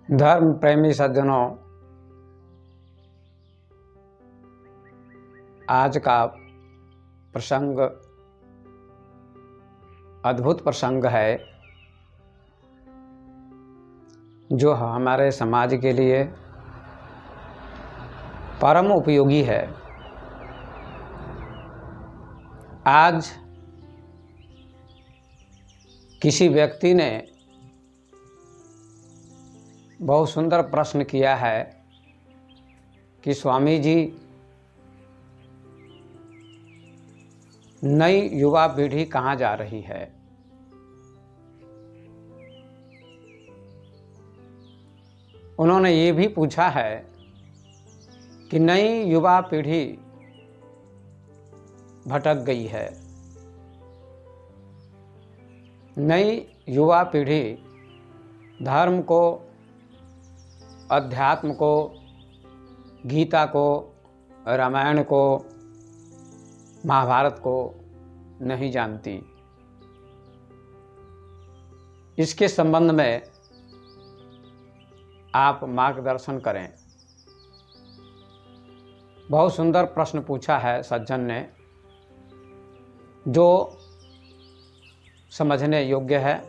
धर्म प्रेमी सज्जनों, आज का प्रसंग अद्भुत प्रसंग है जो हमारे समाज के लिए परम उपयोगी है। आज किसी व्यक्ति ने बहुत सुंदर प्रश्न किया है कि स्वामी जी, नई युवा पीढ़ी कहाँ जा रही है? उन्होंने ये भी पूछा है कि नई युवा पीढ़ी भटक गई है। नई युवा पीढ़ी धर्म को, अध्यात्म को, गीता को, रामायण को, महाभारत को नहीं जानती। इसके संबंध में आप मार्गदर्शन करें। बहुत सुंदर प्रश्न पूछा है सज्जन ने, जो समझने योग्य है।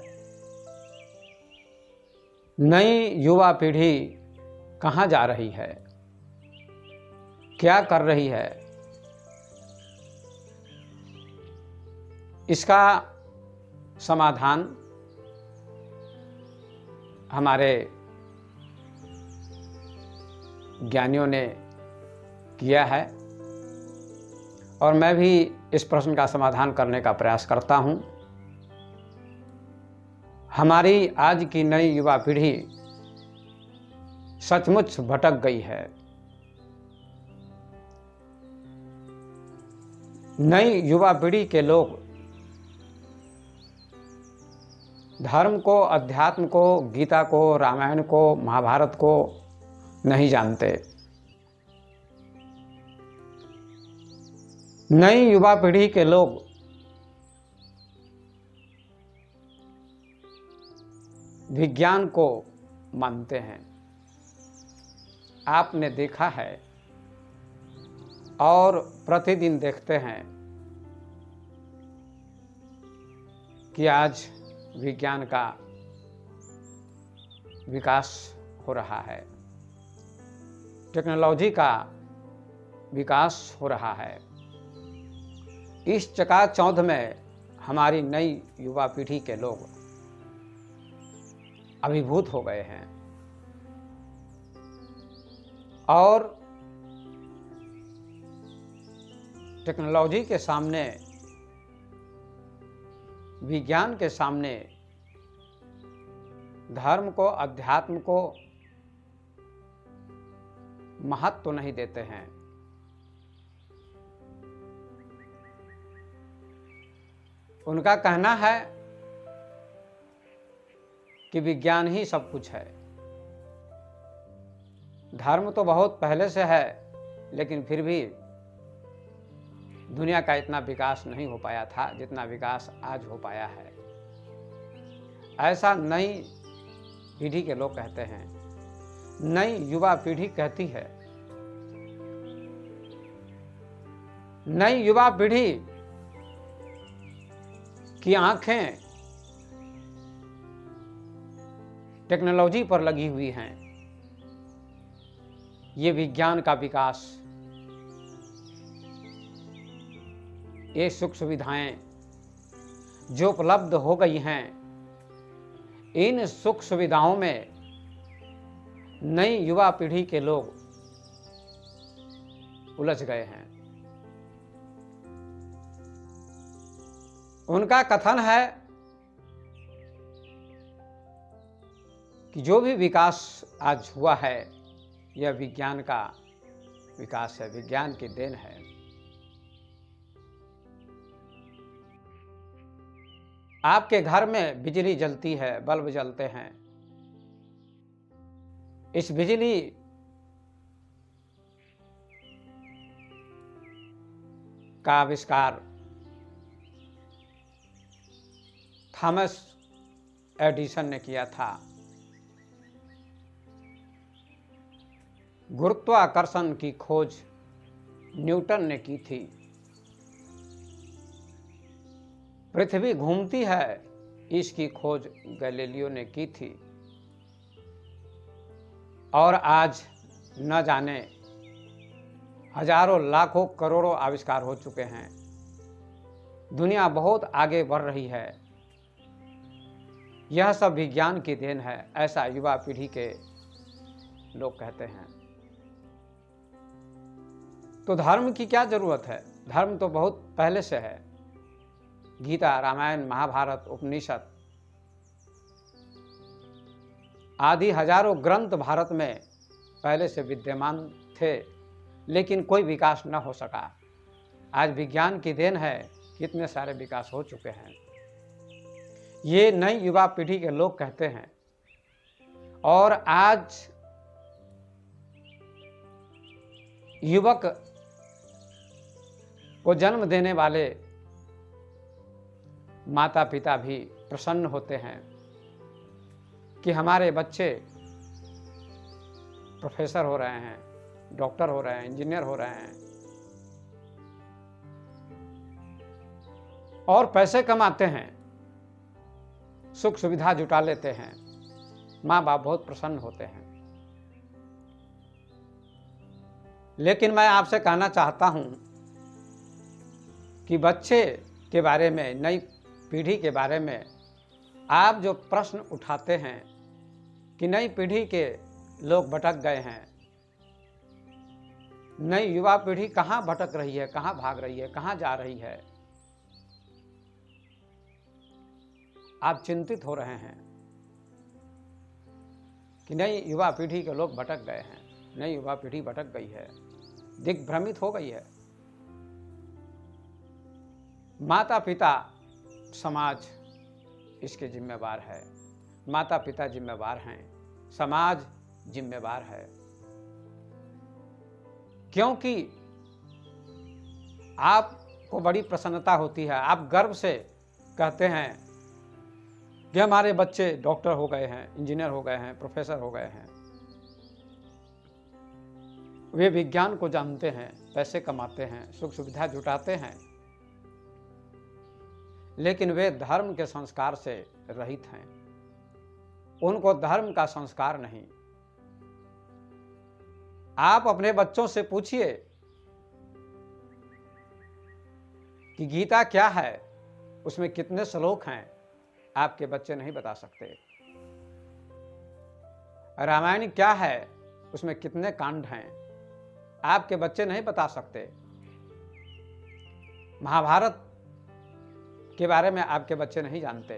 नई युवा पीढ़ी कहाँ जा रही है? क्या कर रही है? इसका समाधान हमारे ज्ञानियों ने किया है और मैं भी इस प्रश्न का समाधान करने का प्रयास करता हूं। हमारी आज की नई युवा पीढ़ी सचमुच भटक गई है। नई युवा पीढ़ी के लोग धर्म को, अध्यात्म को, गीता को, रामायण को, महाभारत को नहीं जानते। नई युवा पीढ़ी के लोग विज्ञान को मानते हैं। आपने देखा है और प्रतिदिन देखते हैं कि आज विज्ञान का विकास हो रहा है, टेक्नोलॉजी का विकास हो रहा है। इस चकाचौंध में हमारी नई युवा पीढ़ी के लोग अभिभूत हो गए हैं और टेक्नोलॉजी के सामने, विज्ञान के सामने धर्म को, अध्यात्म को महत्व तो नहीं देते हैं। उनका कहना है कि विज्ञान ही सब कुछ है। धर्म तो बहुत पहले से है, लेकिन फिर भी दुनिया का इतना विकास नहीं हो पाया था जितना विकास आज हो पाया है। ऐसा नई पीढ़ी के लोग कहते हैं। नई युवा पीढ़ी कहती है। नई युवा पीढ़ी की आंखें टेक्नोलॉजी पर लगी हुई हैं। ये विज्ञान का विकास, ये सुख सुविधाएं जो उपलब्ध हो गई हैं, इन सुख सुविधाओं में नई युवा पीढ़ी के लोग उलझ गए हैं। उनका कथन है कि जो भी विकास आज हुआ है, यह विज्ञान का विकास है, विज्ञान की देन है। आपके घर में बिजली जलती है, बल्ब जलते हैं। इस बिजली का आविष्कार थॉमस एडिसन ने किया था। गुरुत्वाकर्षण की खोज न्यूटन ने की थी। पृथ्वी घूमती है, इसकी खोज गैलीलियो ने की थी। और आज न जाने हजारों लाखों करोड़ों आविष्कार हो चुके हैं। दुनिया बहुत आगे बढ़ रही है। यह सब विज्ञान की देन है, ऐसा युवा पीढ़ी के लोग कहते हैं। तो धर्म की क्या जरूरत है? धर्म तो बहुत पहले से है। गीता, रामायण, महाभारत, उपनिषद आदि हजारों ग्रंथ भारत में पहले से विद्यमान थे, लेकिन कोई विकास न हो सका। आज विज्ञान की देन है, कितने सारे विकास हो चुके हैं। ये नई युवा पीढ़ी के लोग कहते हैं। और आज युवक को जन्म देने वाले माता पिता भी प्रसन्न होते हैं कि हमारे बच्चे प्रोफेसर हो रहे हैं, डॉक्टर हो रहे हैं, इंजीनियर हो रहे हैं और पैसे कमाते हैं, सुख सुविधा जुटा लेते हैं। माँ बाप बहुत प्रसन्न होते हैं। लेकिन मैं आपसे कहना चाहता हूं कि बच्चे के बारे में, नई पीढ़ी के बारे में आप जो प्रश्न उठाते हैं कि नई पीढ़ी के लोग भटक गए हैं, नई युवा पीढ़ी कहां भटक रही है, कहां भाग रही है, कहां जा रही है, आप चिंतित हो रहे हैं कि नई युवा पीढ़ी के लोग भटक गए हैं, नई युवा पीढ़ी भटक गई है, दिग्भ्रमित हो गई है। माता पिता, समाज इसके जिम्मेवार है। माता पिता जिम्मेवार हैं, समाज जिम्मेवार है। क्योंकि आपको बड़ी प्रसन्नता होती है, आप गर्व से कहते हैं कि हमारे बच्चे डॉक्टर हो गए हैं, इंजीनियर हो गए हैं, प्रोफेसर हो गए हैं। वे विज्ञान को जानते हैं, पैसे कमाते हैं, सुख सुविधा जुटाते हैं, लेकिन वे धर्म के संस्कार से रहित हैं। उनको धर्म का संस्कार नहीं। आप अपने बच्चों से पूछिए कि गीता क्या है, उसमें कितने श्लोक हैं, आपके बच्चे नहीं बता सकते। रामायण क्या है, उसमें कितने कांड हैं, आपके बच्चे नहीं बता सकते। महाभारत के बारे में आपके बच्चे नहीं जानते।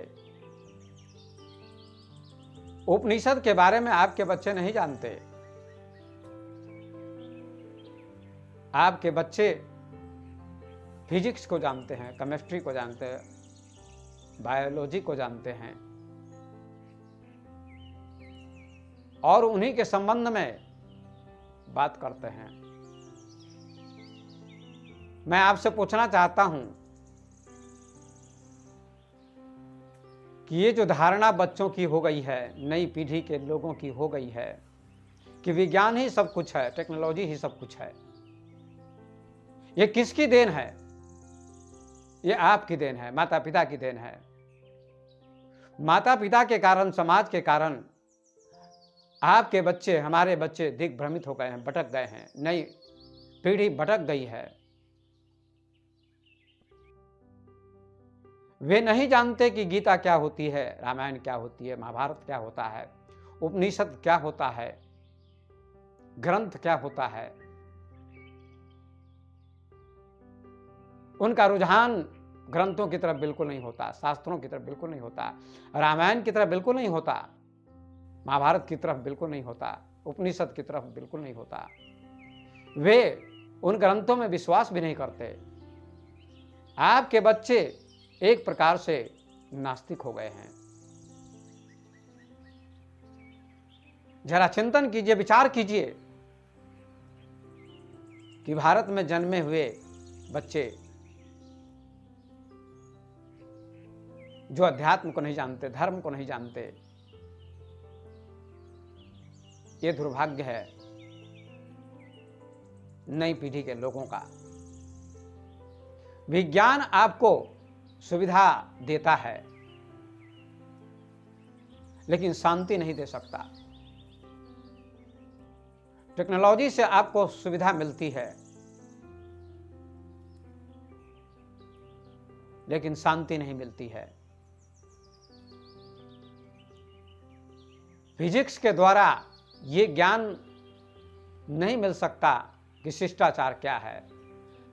उपनिषद के बारे में आपके बच्चे नहीं जानते। आपके बच्चे फिजिक्स को जानते हैं, केमिस्ट्री को जानते हैं, बायोलॉजी को जानते हैं और उन्हीं के संबंध में बात करते हैं। मैं आपसे पूछना चाहता हूं कि ये जो धारणा बच्चों की हो गई है, नई पीढ़ी के लोगों की हो गई है कि विज्ञान ही सब कुछ है, टेक्नोलॉजी ही सब कुछ है, ये किसकी देन है? ये आपकी देन है, माता पिता की देन है। माता पिता के कारण, समाज के कारण आपके बच्चे, हमारे बच्चे दिग्भ्रमित हो गए हैं, भटक गए हैं, नई पीढ़ी भटक गई है। वे नहीं जानते कि गीता क्या होती है, रामायण क्या होती है, महाभारत क्या होता है, उपनिषद क्या होता है, ग्रंथ क्या होता है। उनका रुझान ग्रंथों की तरफ बिल्कुल नहीं होता, शास्त्रों की तरफ बिल्कुल नहीं होता, रामायण की तरफ बिल्कुल नहीं होता, महाभारत की तरफ बिल्कुल नहीं होता, उपनिषद की तरफ बिल्कुल नहीं होता। वे उन ग्रंथों में विश्वास भी नहीं करते। आपके बच्चे एक प्रकार से नास्तिक हो गए हैं। जरा चिंतन कीजिए, विचार कीजिए कि भारत में जन्मे हुए बच्चे जो अध्यात्म को नहीं जानते, धर्म को नहीं जानते, ये दुर्भाग्य है। नई पीढ़ी के लोगों का। विज्ञान आपको सुविधा देता है, लेकिन शांति नहीं दे सकता। टेक्नोलॉजी से आपको सुविधा मिलती है, लेकिन शांति नहीं मिलती है। फिजिक्स के द्वारा ये ज्ञान नहीं मिल सकता कि शिष्टाचार क्या है।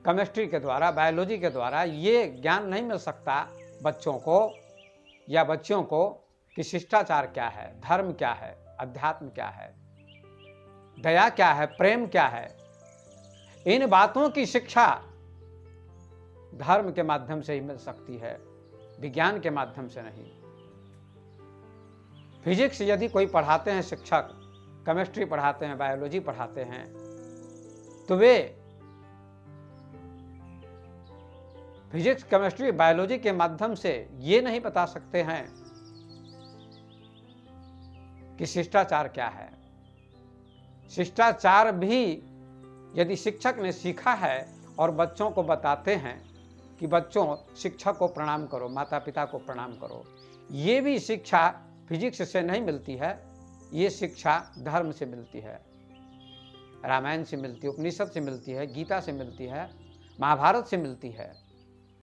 केमिस्ट्री के द्वारा, बायोलॉजी के द्वारा ये ज्ञान नहीं मिल सकता बच्चों को या बच्चियों को कि शिष्टाचार क्या है, धर्म क्या है, अध्यात्म क्या है, दया क्या है, प्रेम क्या है। इन बातों की शिक्षा धर्म के माध्यम से ही मिल सकती है, विज्ञान के माध्यम से नहीं। फिजिक्स यदि कोई पढ़ाते हैं शिक्षक, केमिस्ट्री पढ़ाते हैं, बायोलॉजी पढ़ाते हैं, तो वे फिजिक्स, केमिस्ट्री, बायोलॉजी के माध्यम से ये नहीं बता सकते हैं कि शिष्टाचार क्या है। शिष्टाचार भी यदि शिक्षक ने सीखा है और बच्चों को बताते हैं कि बच्चों शिक्षक को प्रणाम करो, माता पिता को प्रणाम करो, ये भी शिक्षा फिजिक्स से नहीं मिलती है। ये शिक्षा धर्म से मिलती है, रामायण से मिलती है, उपनिषद से मिलती है, गीता से मिलती है, महाभारत से मिलती है।